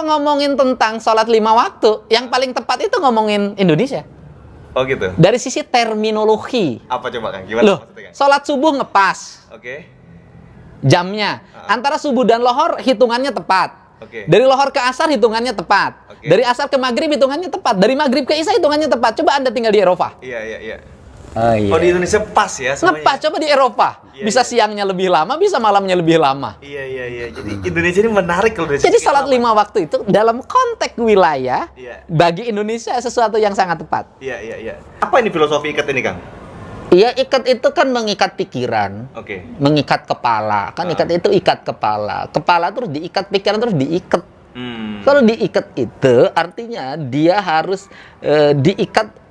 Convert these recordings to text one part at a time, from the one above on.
kalau ngomongin tentang sholat 5 waktu, yang paling tepat itu ngomongin Indonesia. Oh gitu. Dari sisi terminologi. Apa coba Kang? Gimana Loh, maksudnya Kang? sholat subuh ngepas Oke. jamnya. Antara subuh dan lohor hitungannya tepat. Oke. Dari lohor ke asar hitungannya tepat. Oke. Dari asar ke maghrib hitungannya tepat. Dari maghrib ke isya hitungannya tepat. Coba Anda tinggal di Eropa. Iya. Oh iya. Oh di Indonesia pas ya semuanya. Ngepas coba di Eropa. Iya, Bisa iya. siangnya lebih lama, bisa malamnya lebih lama. Iya. Jadi Indonesia ini menarik kalau dari Jadi segi salat apa. 5 waktu itu dalam konteks wilayah Iya. bagi Indonesia sesuatu yang sangat tepat. Iya. Apa ini filosofi ikat ini Kang? Iya, ikat itu kan mengikat pikiran, Oke. mengikat kepala. Kan ikat itu ikat kepala. Kepala terus diikat, pikiran terus diikat. Kalau diikat itu artinya dia harus diikat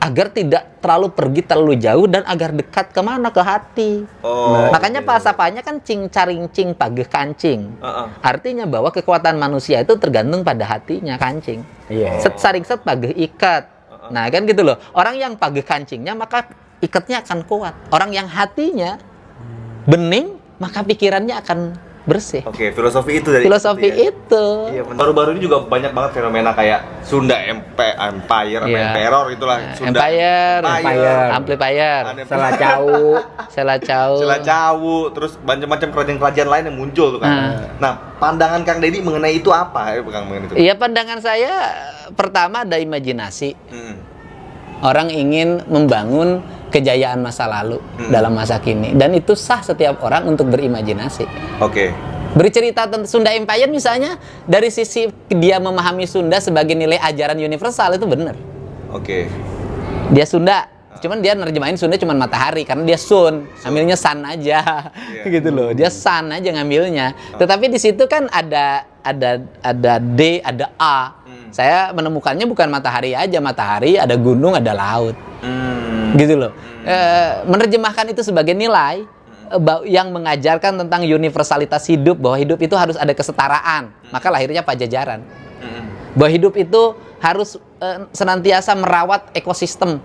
agar tidak terlalu pergi terlalu jauh dan agar dekat kemana, ke hati. Oh. Makanya falsafahnya kan cing caring cing pageh kancing. Heeh. Artinya bahwa kekuatan manusia itu tergantung pada hatinya, kancing. Iya. Set saring set pageh ikat. Nah kan gitu loh. Orang yang pageh kancingnya maka ikatnya akan kuat. Orang yang hatinya bening maka pikirannya akan bersih. Oke, filosofi itu dari Filosofi ya. itu. Iya, baru-baru ini juga banyak banget fenomena kayak Sunda Empire, Iya. Emperor itulah Sunda. Empire, Amplifier, Selacau. Selacau. Selacawu, terus macam-macam kerajaan-kerajaan lain yang muncul tuh kan. Nah, pandangan Kang Deddy mengenai itu apa? Kang mengenai itu. Iya, pandangan saya pertama ada imajinasi. Mm. Orang ingin membangun kejayaan masa lalu dalam masa kini, dan itu sah setiap orang untuk berimajinasi. Oke. Bercerita tentang Sunda Empire misalnya dari sisi dia memahami Sunda sebagai nilai ajaran universal itu benar. Oke. Dia Sunda, cuman dia nerjemahin Sunda cuman matahari karena dia sun, ngambilnya sun aja. Iya. Gitu loh. Dia sun aja ngambilnya. Tetapi di situ kan ada D, ada A. Saya menemukannya bukan matahari aja, matahari, ada gunung, ada laut. Gitu loh. Menerjemahkan itu sebagai nilai yang mengajarkan tentang universalitas hidup, bahwa hidup itu harus ada kesetaraan. Maka lahirnya Pajajaran. Bahwa hidup itu harus senantiasa merawat ekosistem.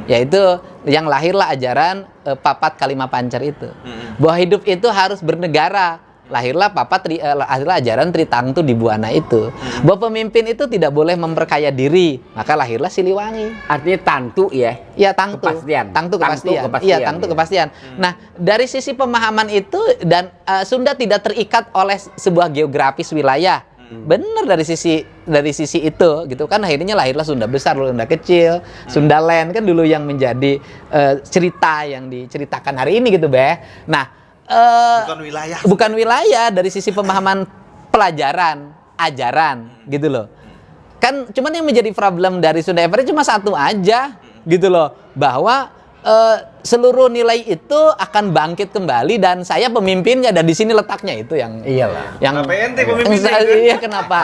Yaitu yang lahirlah ajaran Papat Kalima Pancer itu. Bahwa hidup itu harus bernegara. Lahirlah lahirlah ajaran Tritangtu di Buana itu. Bahwa pemimpin itu tidak boleh memperkaya diri. Maka lahirlah Siliwangi. Artinya tantu ya. Iya, tangtu. Kepastian. Tangtu kepastian. Kepastian, Iya, tangtu ya. kepastian. Nah, dari sisi pemahaman itu dan Sunda tidak terikat oleh sebuah geografis wilayah. Benar dari sisi itu gitu kan, akhirnya lahirlah Sunda Besar, Sunda Kecil, Sunda Land kan dulu yang menjadi cerita yang diceritakan hari ini gitu, Beh. Nah, bukan wilayah dari sisi pemahaman pelajaran, ajaran gitu loh. Kan cuman yang menjadi problem dari Sunda Empire cuma satu aja gitu loh, bahwa seluruh nilai itu akan bangkit kembali dan saya pemimpinnya, dan di sini letaknya itu yang Iyalah. yang Kenapa ente pemimpinnya? iya, kenapa?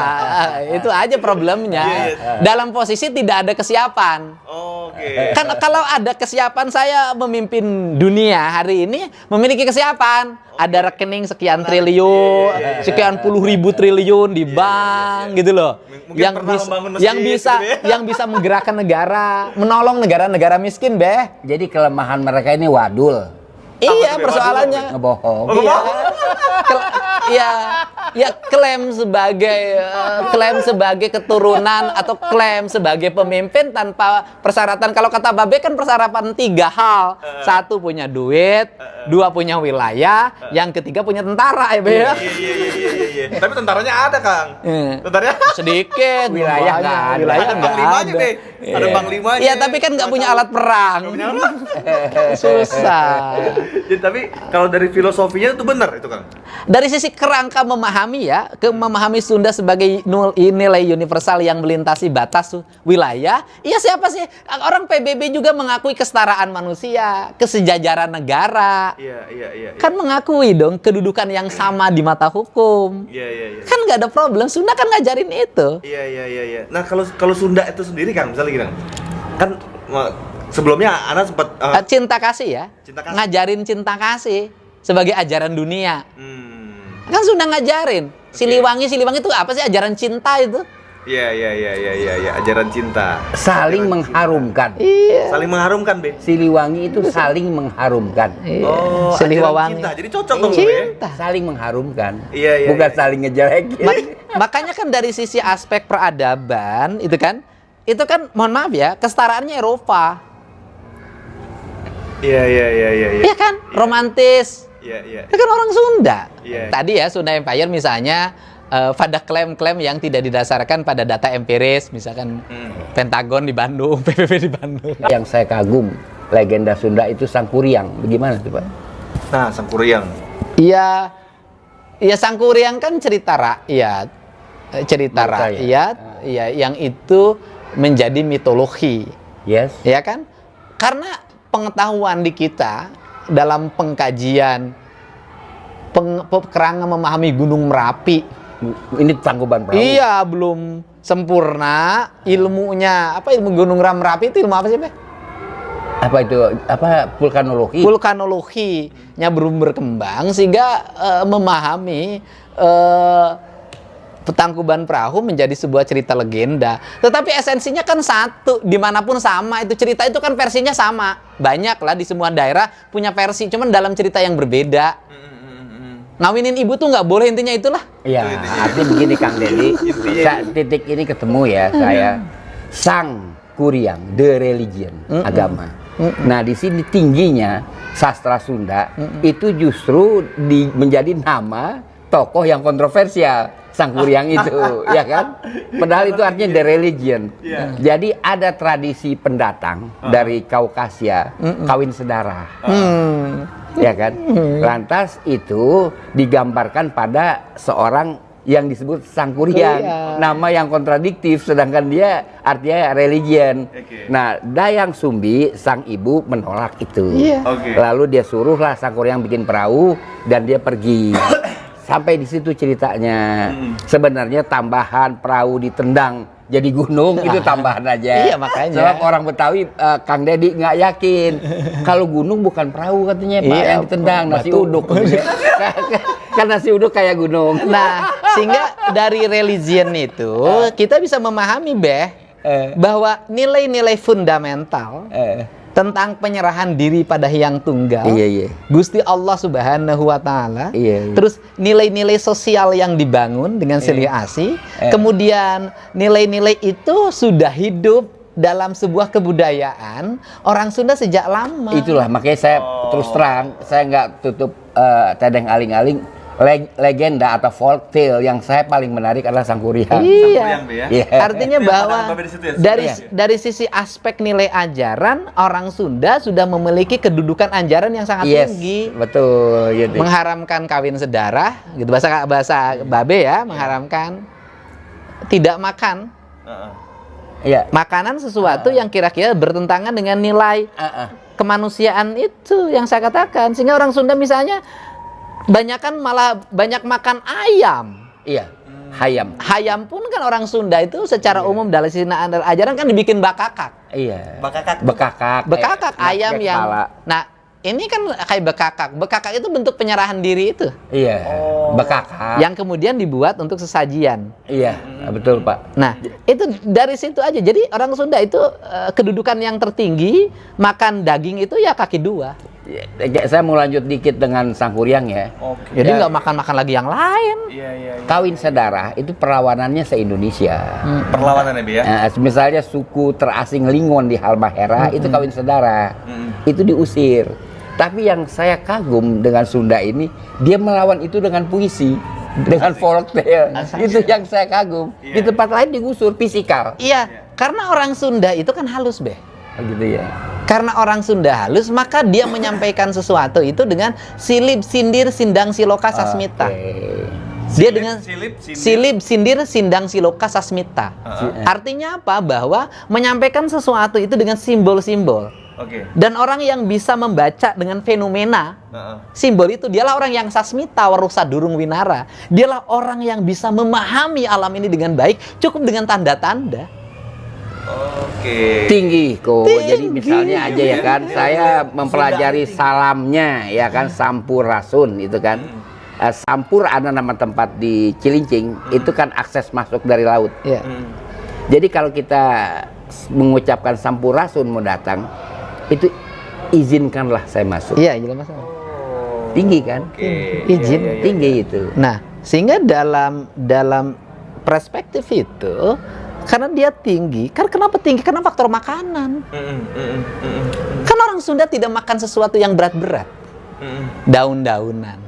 Itu aja problemnya. Dalam posisi tidak ada kesiapan. Oke. Kan kalau ada kesiapan, saya memimpin dunia hari ini memiliki kesiapan. Ada rekening sekian triliun, sekian puluh ribu triliun di bank gitu loh. Mungkin Yang bisa menggerakkan negara, menolong negara-negara miskin, Beh. Jadi kelemahan mereka ini wadul. Iya, persoalannya. Ngebohong. Ya klaim sebagai keturunan atau klaim sebagai pemimpin tanpa persyaratan. Kalau kata Babe kan persyaratan 3 hal. 1 punya duit, 2 punya wilayah, yang ketiga punya tentara ya, Be. Iya. Tapi tentaranya ada, Kang. Tentaranya Sedikit, Wilayah banyak. nggak ada. Wilayah ada nggak panglimanya ada. deh. Ada panglimanya. Iya, tapi kan nggak punya alat perang. Susah. Jadi, tapi kalau dari filosofinya itu benar itu, Kang. Dari sisi kerangka memahami ya, memahami Sunda sebagai nilai universal yang melintasi batas wilayah. Iya, siapa sih? Orang PBB juga mengakui kesetaraan manusia, kesejajaran negara. Iya. Kan mengakui dong kedudukan yang sama di mata hukum. Iya. Kan nggak ada problem. Sunda kan ngajarin itu. Iya. Nah, kalau Sunda itu sendiri, Kang, misalnya gini, Kang. Kan sebelumnya Ana sempat Cinta kasih ya. Cinta kasih. Ngajarin cinta kasih sebagai ajaran dunia. Kan Sunda ngajarin. Siliwangi itu apa sih, ajaran cinta itu? Iya, ajaran cinta. Saling Ajaran mengharumkan. Iya. Saling mengharumkan, Be. Siliwangi itu saling mengharumkan. Iya. Oh, Silih ajaran Wawangi. cinta. Jadi cocok dong, Be. Cinta. Saling mengharumkan. Iya, Bukan iya. saling ngejelekin. Makanya kan dari sisi aspek peradaban itu kan mohon maaf ya, kesetaraannya Eropa. Iya. Iya kan? Romantis. Iya. Itu kan orang Sunda. Iya. Tadi ya Sunda Empire misalnya pada klaim-klaim yang tidak didasarkan pada data empiris, misalkan Pentagon di Bandung, PBB di Bandung. Yang saya kagum legenda Sunda itu Sangkuriang. Bagaimana tuh Pak? Nah, Sangkuriang. Iya, Sangkuriang kan cerita rakyat, Bangsa, ya? iya, yang itu menjadi mitologi, Yes. ya kan? Karena pengetahuan di kita dalam pengkajian, kerangan memahami Gunung Merapi, Ini Tangkuban Perahu. iya belum sempurna ilmunya. Apa ilmu Gunung Merapi itu ilmu apa sih, Be? Apa itu? Apa vulkanologi? Vulkanologinya belum berkembang sehingga memahami Tangkuban Perahu menjadi sebuah cerita legenda. Tetapi esensinya kan satu, dimanapun sama, itu cerita itu kan versinya sama. Banyak lah di semua daerah punya versi, cuman dalam cerita yang berbeda. Ngawinin ibu tuh nggak boleh, intinya itulah. Iya, artinya begini Kang Deddy. Titik ini ketemu ya saya. Sang Kuriang, the religion, agama. Nah, di sini tingginya sastra Sunda itu justru menjadi nama tokoh yang kontroversial, Sang Kuriang itu, ya kan? Padahal itu artinya the religion. Jadi ada tradisi pendatang dari Kaukasia, kawin sedara. Ya kan? Lantas itu digambarkan pada seorang yang disebut Sang Kuriang, nama yang kontradiktif, sedangkan dia artinya religion. Nah, Dayang Sumbi, sang ibu menolak itu. Lalu dia suruhlah Sang Kuriang bikin perahu dan dia pergi. Sampai di situ ceritanya. Sebenarnya tambahan perahu ditendang jadi gunung itu tambahan aja. Iya, makanya. Sebab orang Betawi, Kang Deddy nggak yakin kalau gunung bukan perahu katanya Pak, yang ditendang nasi uduk. Kan nasi uduk kayak gunung. Nah, sehingga dari religion itu kita bisa memahami, bahwa nilai-nilai fundamental tentang penyerahan diri pada Hyang Tunggal, Gusti Allah Subhanahu wa Ta'ala, terus nilai-nilai sosial yang dibangun dengan silih asih, kemudian nilai-nilai itu sudah hidup dalam sebuah kebudayaan orang Sunda sejak lama. Itulah makanya saya terus terang, saya nggak tutup tedeng aling-aling. Legenda atau folk tale yang saya paling menarik adalah Sang Kuriang. Iya. Artinya bahwa dari sisi aspek nilai ajaran, orang Sunda sudah memiliki kedudukan ajaran yang sangat tinggi. Betul. Gitu. Mengharamkan kawin sedarah, gitu bahasa Babe ya, mengharamkan tidak makan. Makanan sesuatu yang kira-kira bertentangan dengan nilai kemanusiaan itu yang saya katakan. Sehingga orang Sunda misalnya malah banyak makan ayam. Iya, hayam. Hayam pun kan orang Sunda itu secara umum dalam sisi ajaran kan dibikin bakakak. Iya. Bekakak ayam yang. Kepala. Nah, ini kan kayak bekakak. Bekakak itu bentuk penyerahan diri itu. Iya. Bekakak. Yang kemudian dibuat untuk sesajian. Iya, betul Pak. Nah, itu dari situ aja. Jadi orang Sunda itu kedudukan yang tertinggi, makan daging itu ya kaki dua. Saya mau lanjut dikit dengan Sang Kuriang ya. Jadi nggak makan-makan lagi yang lain. Kawin sedara itu perlawanannya se-Indonesia. Perlawanannya, Be, ya? Misalnya suku terasing Lingon di Halmahera itu kawin sedara. Itu diusir. Tapi yang saya kagum dengan Sunda ini, dia melawan itu dengan puisi, dengan folk tale. Itu yang saya kagum. Di tempat lain digusur fisikal. Iya, karena orang Sunda itu kan halus, Gitu ya. Karena orang Sunda halus, maka dia menyampaikan sesuatu itu dengan silip, sindir, sindang, siloka, sasmita. Dia dengan silip, sindir, sindang, siloka, sasmita. Artinya apa? Bahwa menyampaikan sesuatu itu dengan simbol-simbol. Dan orang yang bisa membaca dengan fenomena simbol itu, dialah orang yang sasmita warusa durung winara. Dialah orang yang bisa memahami alam ini dengan baik, cukup dengan tanda-tanda. Tinggi kok. Jadi misalnya aja ya kan, saya mempelajari salamnya ya kan, Sampurasun itu kan. Sampur ada nama tempat di Cilincing, itu kan akses masuk dari laut. Iya. Jadi kalau kita mengucapkan Sampurasun mau datang, itu izinkanlah saya masuk. Iya, jelas masalah. Tinggi kan? Izin. Tinggi itu. Nah, sehingga dalam perspektif itu, karena dia tinggi, kan kenapa tinggi? Karena faktor makanan. Kan orang Sunda tidak makan sesuatu yang berat-berat. Daun-daunan,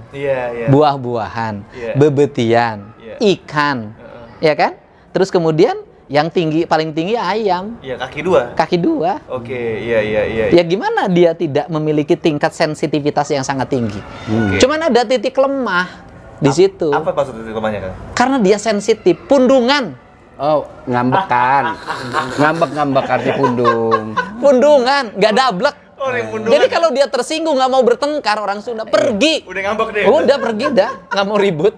buah-buahan, bebetian, ikan, ya kan? Terus kemudian yang paling tinggi ayam. Iya, kaki dua. Oke, iya. Ya gimana dia tidak memiliki tingkat sensitivitas yang sangat tinggi? Cuman ada titik lemah di situ. Apa maksud titik lemahnya, Kang? Karena dia sensitif, pundungan. Oh, ngambekan. Ngambek-ngambek arti pundung. Pundungan, nggak dablek. Oh, Jadi kalau dia tersinggung nggak mau bertengkar orang Sunda, pergi. Udah ngambek deh. Udah pergi dah, nggak mau ribut.